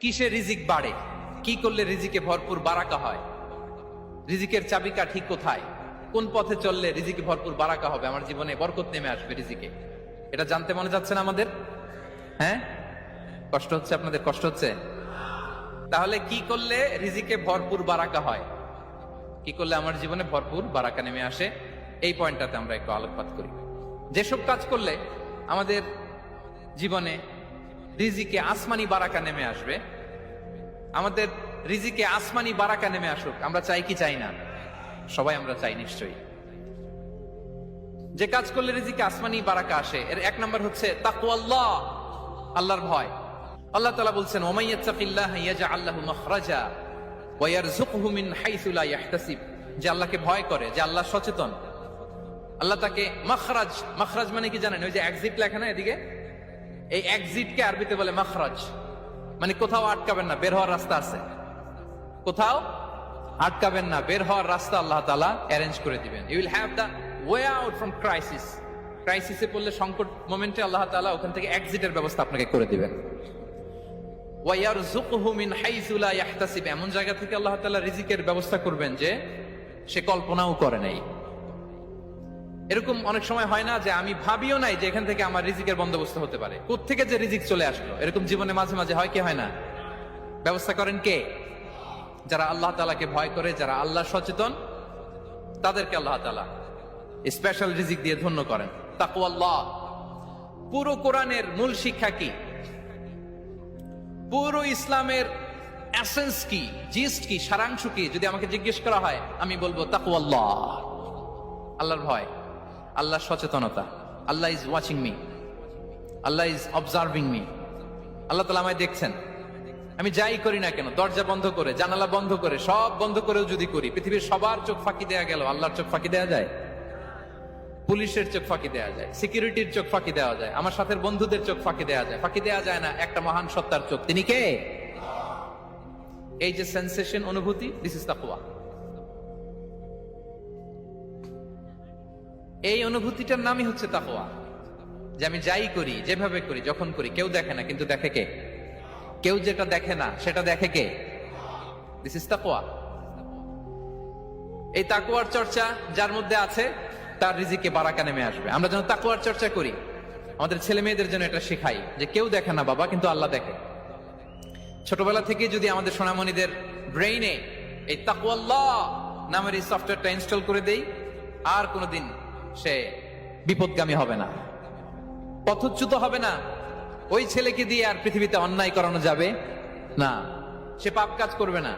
কিসে রিজিক বাড়ে, কি করলে রিজিকে ভরপুর বারাকা হয়, রিজিকের চাবিকাঠি কোথায়, কোন পথে চললে রিজিকে ভরপুর বারাকা হবে, আমার জীবনে বরকত নেমে আসবে রিজিকে, এটা জানতে মনে যাচ্ছে না আমাদের? হ্যাঁ, কষ্ট হচ্ছে আপনাদের? কষ্ট হচ্ছে? তাহলে কি করলে রিজিকে ভরপুর বারাকা হয়, কি করলে আমার জীবনে ভরপুর বারাকা নেমে আসে, এই পয়েন্টটাতে আমরা একটু আলোকপাত করি। যেসব কাজ করলে আমাদের জীবনে রিজিকে আসমানি বারাকা নেমে আসবে, আমাদের রিজিকে আসমানি বারাকা নেমে আসুক, আমরা চাই কি চাই না? সবাই আমরা চাই নিশ্চয়ই। যে কাজ করলে রিজিকে আসমানি বারাকা আসে, এর এক নম্বর হচ্ছে তাকওয়াল্লাহ, আল্লাহর ভয়। আল্লাহ তাআলা বলছেন, ওমাইয়াত্তাকিল্লাহ ইয়াজআল লাহু মাখরাজা ওয়া ইয়ারযুকহু মিন হাইসু লা ইয়াহতাসিব। যে আল্লাহকে ভয় করে, যে আল্লাহ সচেতন, আল্লাহ তাকে মাখরাজ, মাখরাজ মানে কি জানেন? ওই যে এক্সিট লেখা না এদিকে, এই এক্সিটকে আরবিতে বলে মাখরাজ, মানে কোথাও আটকাবেন না, বের হওয়ার রাস্তা আছে, কোথাও আটকাবেন না, বের হওয়ার রাস্তা আল্লাহ তাআলা অ্যারেঞ্জ করে দিবেন। You will have the way out from crisis. ক্রাইসিসে পড়লে, সংকট মোমেন্টে আল্লাহ তাআলা ওখান থেকে এক্সিটের ব্যবস্থা আপনাকে করে দিবেন। ওয়া ইয়ারযুকহু মিন হাইসু লা ইয়াহতাসিব, এমন জায়গা থেকে আল্লাহ তাআলা রিজিকের ব্যবস্থা করবেন যে সে কল্পনাও করে নাই। এরকম অনেক সময় হয় না যে আমি ভাবিও নাই যে এখান থেকে আমার রিজিকের বন্দোবস্ত হতে পারে, কোত্থেকে যে রিজিক চলে আসলো, এরকম জীবনে মাঝে মাঝে হয় কি হয় না? ব্যবস্থা করেন কে? যারা আল্লাহ তাআলাকে ভয় করে, যারা আল্লাহ সচেতন, তাদেরকে আল্লাহ তাআলা স্পেশাল রিজিক দিয়ে ধন্য করেন। তাকওয়াল্লাহ। পুরো কোরআনের মূল শিক্ষা কি, পুরো ইসলামের এসেন্স কি, জিস্ট কি, সারাংশ কি, যদি আমাকে জিজ্ঞেস করা হয় আমি বলবো তাকওয়াল্লাহ, আল্লাহর ভয়, আল্লাহর সচেতনতা। আল্লাহ ইজ ওয়াচিং মি, আল্লাহ ইজ অবজার্ভিং মি। আল্লাহ তাআলা আমায় দেখছেন, আমি যাই করি না কেন, দরজা বন্ধ করে, জানালা বন্ধ করে, সব বন্ধ করেও যদি করি, পৃথিবীর সবার চোখ ফাঁকি দেয়া গেল, আল্লাহর চোখ ফাঁকি দেয়া যায়? পুলিশের চোখ ফাঁকি দেয়া যায়, সিকিউরিটির চোখ ফাঁকি দেওয়া যায়, আমার সাথে বন্ধুদের চোখ ফাঁকি দেওয়া যায়, ফাঁকি দেওয়া যায় না একটা মহান সত্তার চোখ। তিনি কে? এই যে সেন্সেশন, অনুভূতি, দিস ইজ তাকওয়া। এই অনুভূতিটার নামই হচ্ছে তাকওয়া, যে আমি যাই করি, যেভাবে করি, যখন করি, কেউ দেখে না, কিন্তু দেখে কে? কেউ যেটা দেখে না সেটা দেখে কে? দিস ইজ তাকওয়া। এই তাকওয়ার চর্চা যার মধ্যে আছে, তার রিজিকে বারাকা নেমে আসবে। আমরা যেন তাকওয়ার চর্চা করি, আমাদের ছেলে মেয়েদের জন্য এটা শেখাই যে কেউ দেখে না বাবা, কিন্তু আল্লাহ দেখে। ছোটবেলা থেকে যদি আমাদের সোনামণিদের ব্রেইনে এই তাকওয়াল্লাহ নামের এই সফটওয়্যারটা ইনস্টল করে দেই, আর কোনোদিন সে বিপদগামী হবে না, পথচ্যুত হবে না। ওই ছেলেকে দিয়ে আর পৃথিবীতে অন্যায় করানো যাবে না, সে পাপ কাজ করবে না।